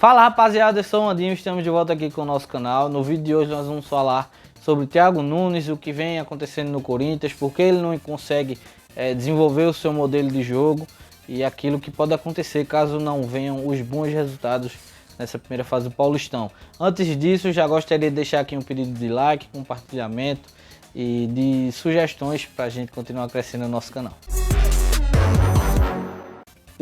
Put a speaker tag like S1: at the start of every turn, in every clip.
S1: Fala rapaziada, eu sou o Andinho, estamos de volta aqui com o nosso canal. No vídeo de hoje nós vamos falar sobre o Thiago Nunes, o que vem acontecendo no Corinthians, porque ele não consegue desenvolver o seu modelo de jogo e aquilo que pode acontecer caso não venham os bons resultados nessa primeira fase do Paulistão. Antes disso, já gostaria de deixar aqui um pedido de like, compartilhamento e de sugestões para a gente continuar crescendo no nosso canal.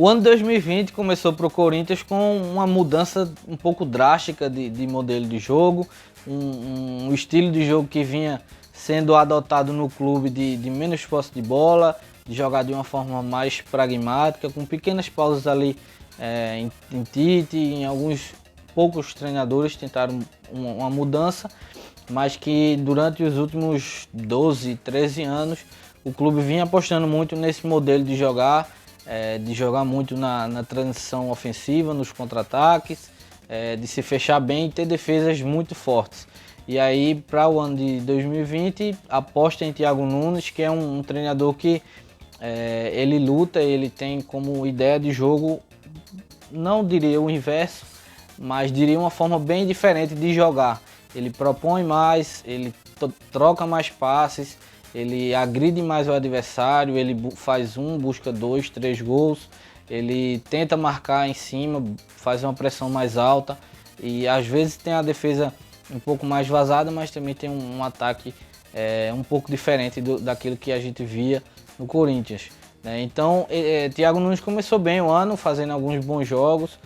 S1: O ano 2020 começou para o Corinthians com uma mudança um pouco drástica de modelo de jogo, um estilo de jogo que vinha sendo adotado no clube de menos posse de bola, de jogar de uma forma mais pragmática, com pequenas pausas ali em Tite, em alguns poucos treinadores tentaram uma mudança, mas que durante os últimos 12, 13 anos o clube vinha apostando muito nesse modelo de jogar muito na transição ofensiva, nos contra-ataques, de se fechar bem e ter defesas muito fortes. E aí, para o ano de 2020, aposta em Thiago Nunes, que é um treinador que ele luta, ele tem como ideia de jogo, não diria o inverso, mas diria uma forma bem diferente de jogar. Ele propõe mais, ele troca mais passes, ele agride mais o adversário, ele faz busca 2, 3 gols, ele tenta marcar em cima, faz uma pressão mais alta e às vezes tem a defesa um pouco mais vazada, mas também tem um ataque um pouco diferente daquilo que a gente via no Corinthians, né? Então, Thiago Nunes começou bem o ano, fazendo alguns bons jogos,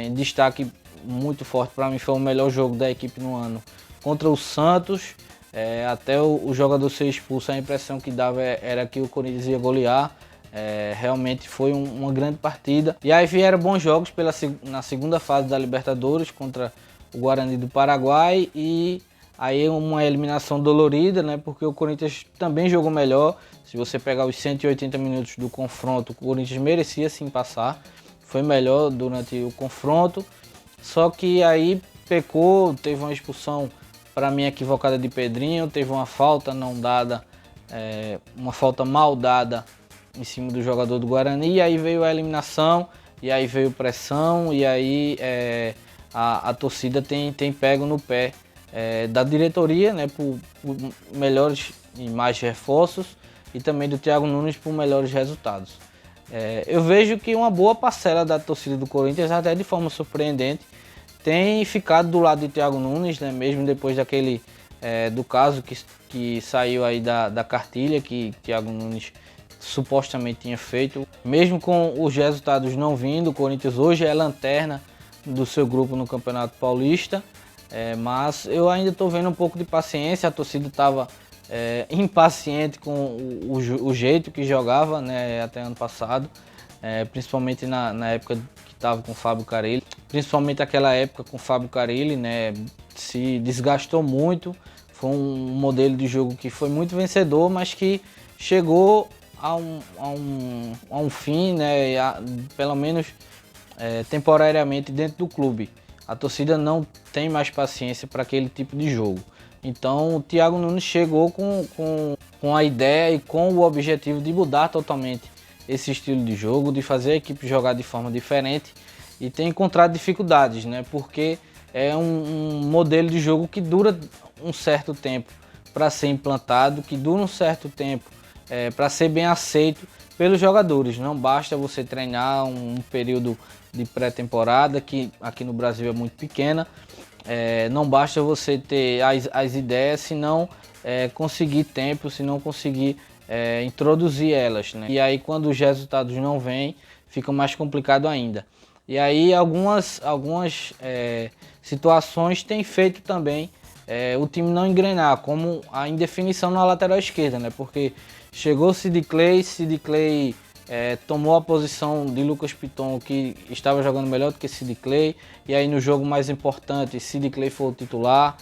S1: em destaque muito forte para mim foi o melhor jogo da equipe no ano contra o Santos. Até o jogador ser expulso, a impressão que dava era que o Corinthians ia golear. Realmente foi uma grande partida. E aí vieram bons jogos na segunda fase da Libertadores contra o Guarani do Paraguai. E aí uma eliminação dolorida, né? Porque o Corinthians também jogou melhor. Se você pegar os 180 minutos do confronto, o Corinthians merecia sim passar. Foi melhor durante o confronto. Só que aí pecou, teve uma expulsão para mim equivocada de Pedrinho, teve uma falta não dada, uma falta mal dada em cima do jogador do Guarani, e aí veio a eliminação, e aí veio pressão, e aí a torcida tem pego no pé da diretoria, né, por melhores e mais reforços, e também do Thiago Nunes por melhores resultados. Eu vejo que uma boa parcela da torcida do Corinthians, até de forma surpreendente, tem ficado do lado de Thiago Nunes, né? Mesmo depois do caso que saiu aí da cartilha que Thiago Nunes supostamente tinha feito. Mesmo com os resultados não vindo, o Corinthians hoje é lanterna do seu grupo no Campeonato Paulista, mas eu ainda estou vendo um pouco de paciência. A torcida estava impaciente com o jeito que jogava, né, até ano passado, principalmente na época que estava com o Fábio Carille. Principalmente aquela época com o Fábio Carille, né, se desgastou muito. Foi um modelo de jogo que foi muito vencedor, mas que chegou a um fim, né, pelo menos temporariamente dentro do clube. A torcida não tem mais paciência para aquele tipo de jogo. Então o Thiago Nunes chegou com a ideia e com o objetivo de mudar totalmente esse estilo de jogo, de fazer a equipe jogar de forma diferente, e tem encontrado dificuldades, né? Porque é um modelo de jogo que dura um certo tempo para ser implantado, que dura um certo tempo para ser bem aceito pelos jogadores. Não basta você treinar um período de pré-temporada, que aqui no Brasil é muito pequena, não basta você ter as ideias, se não conseguir tempo, se não conseguir introduzir elas, né? E aí quando os resultados não vêm, fica mais complicado ainda. E aí algumas situações têm feito também o time não engrenar, como a indefinição na lateral esquerda, né? Porque chegou Sid Clay tomou a posição de Lucas Piton, que estava jogando melhor do que Sid Clay, e aí no jogo mais importante Sid Clay foi o titular.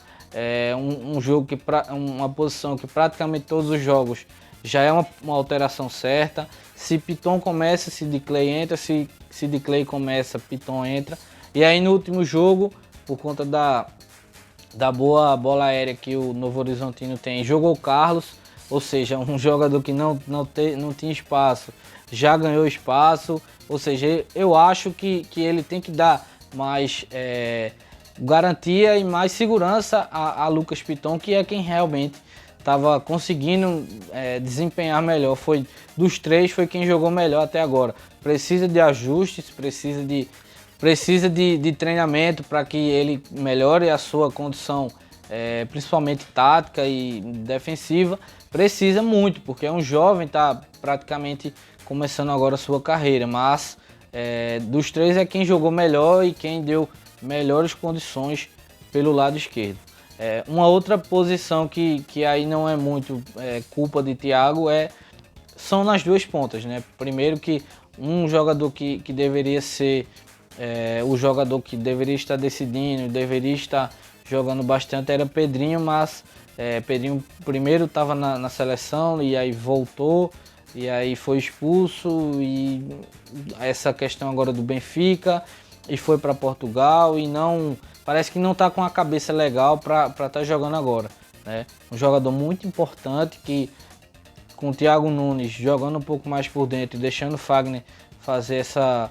S1: Uma posição que praticamente todos os jogos já é uma alteração certa. Se Piton começa, Sid Clay entra, se Sid Clay começa, Piton entra. E aí no último jogo, por conta da boa bola aérea que o Novo Horizontino tem, jogou o Carlos, ou seja, um jogador que não tinha espaço, já ganhou espaço. Ou seja, eu acho que ele tem que dar mais garantia e mais segurança a Lucas Piton, que é quem realmente estava conseguindo desempenhar melhor. Dos três, foi quem jogou melhor até agora. Precisa de ajustes, precisa de treinamento para que ele melhore a sua condição, principalmente tática e defensiva. Precisa muito, porque é um jovem, está praticamente começando agora a sua carreira, mas dos três é quem jogou melhor e quem deu melhores condições pelo lado esquerdo. Uma outra posição que aí não é muito culpa de Thiago são nas duas pontas, né? Primeiro que um jogador que deveria ser o jogador que deveria estar decidindo, deveria estar jogando bastante era Pedrinho, mas Pedrinho primeiro estava na seleção e aí voltou e aí foi expulso, e essa questão agora do Benfica, e foi para Portugal e parece que não está com a cabeça legal para estar jogando agora, né? Um jogador muito importante que, com o Thiago Nunes jogando um pouco mais por dentro e deixando o Fagner fazer essa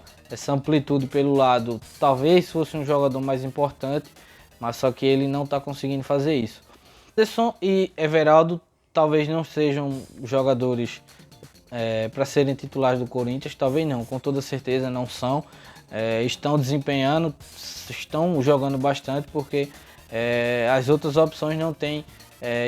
S1: amplitude pelo lado, talvez fosse um jogador mais importante, mas só que ele não está conseguindo fazer isso. Ederson e Everaldo talvez não sejam jogadores para serem titulares do Corinthians, talvez não, com toda certeza não são. Estão desempenhando, estão jogando bastante, porque as outras opções não têm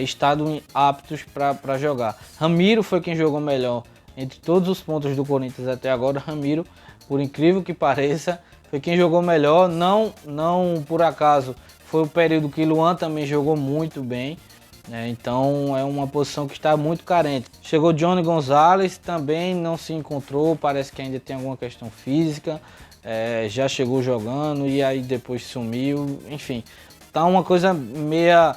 S1: estado aptos para jogar. Ramiro foi quem jogou melhor entre todos os pontos do Corinthians até agora. Ramiro, por incrível que pareça, foi quem jogou melhor. Não por acaso foi o período que Luan também jogou muito bem, né? Então é uma posição que está muito carente. Chegou Johnny Gonzalez, também não se encontrou, parece que ainda tem alguma questão física. Já chegou jogando e aí depois sumiu, enfim, tá uma coisa meia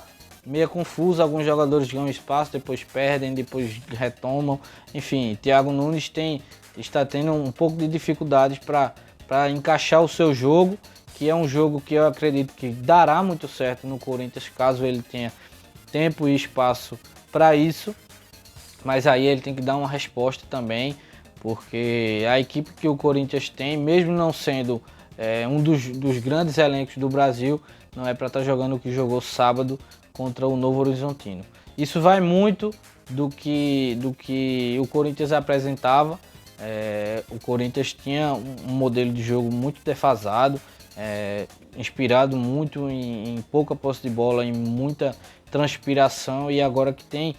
S1: confusa. Alguns jogadores ganham espaço, depois perdem, depois retomam, enfim. Thiago Nunes está tendo um pouco de dificuldades para encaixar o seu jogo, que é um jogo que eu acredito que dará muito certo no Corinthians, caso ele tenha tempo e espaço para isso, mas aí ele tem que dar uma resposta também, porque a equipe que o Corinthians tem, mesmo não sendo um dos grandes elencos do Brasil, não é para estar jogando o que jogou sábado contra o Novo Horizontino. Isso vai muito do que o Corinthians apresentava. O Corinthians tinha um modelo de jogo muito defasado, inspirado muito em pouca posse de bola, em muita transpiração, e agora que tem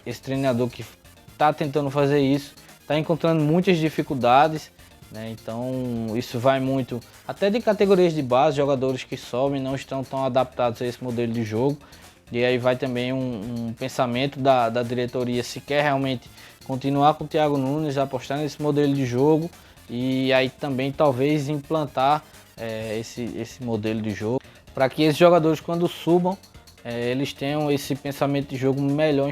S1: esse treinador que está tentando fazer isso, está encontrando muitas dificuldades, né? Então isso vai muito até de categorias de base, jogadores que sobem não estão tão adaptados a esse modelo de jogo, e aí vai também um pensamento da diretoria, se quer realmente continuar com o Thiago Nunes, apostar nesse modelo de jogo, e aí também talvez implantar esse modelo de jogo, para que esses jogadores, quando subam, eles tenham esse pensamento de jogo melhor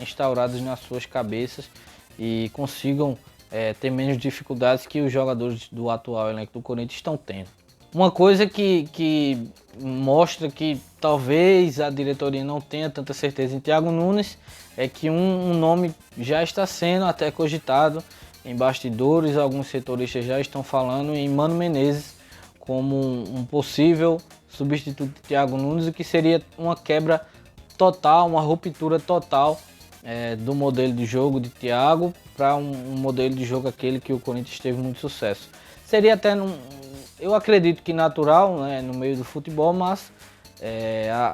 S1: instaurados nas suas cabeças e consigam ter menos dificuldades que os jogadores do atual elenco do Corinthians estão tendo. Uma coisa que mostra que talvez a diretoria não tenha tanta certeza em Thiago Nunes é que um nome já está sendo até cogitado em bastidores. Alguns setoristas já estão falando em Mano Menezes como um possível substituto de Thiago Nunes, o que seria uma quebra total, uma ruptura total do modelo de jogo de Thiago para um modelo de jogo aquele que o Corinthians teve muito sucesso. Seria até, eu acredito que natural, né, no meio do futebol, mas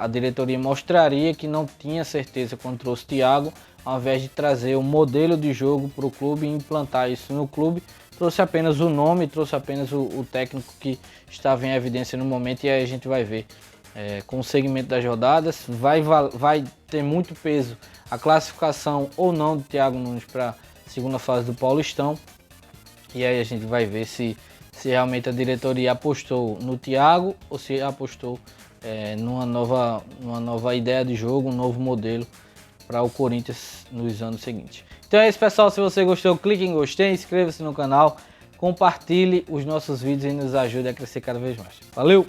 S1: a diretoria mostraria que não tinha certeza quando trouxe Thiago, ao invés de trazer o modelo de jogo para o clube e implantar isso no clube. Trouxe apenas o nome, trouxe apenas o técnico que estava em evidência no momento, e aí a gente vai ver com o segmento das rodadas, vai ter muito peso a classificação ou não do Thiago Nunes para a segunda fase do Paulistão, e aí a gente vai ver se realmente a diretoria apostou no Thiago ou se apostou numa nova ideia de jogo, um novo modelo para o Corinthians nos anos seguintes. Então é isso, pessoal. Se você gostou, clique em gostei, inscreva-se no canal, compartilhe os nossos vídeos e nos ajude a crescer cada vez mais. Valeu!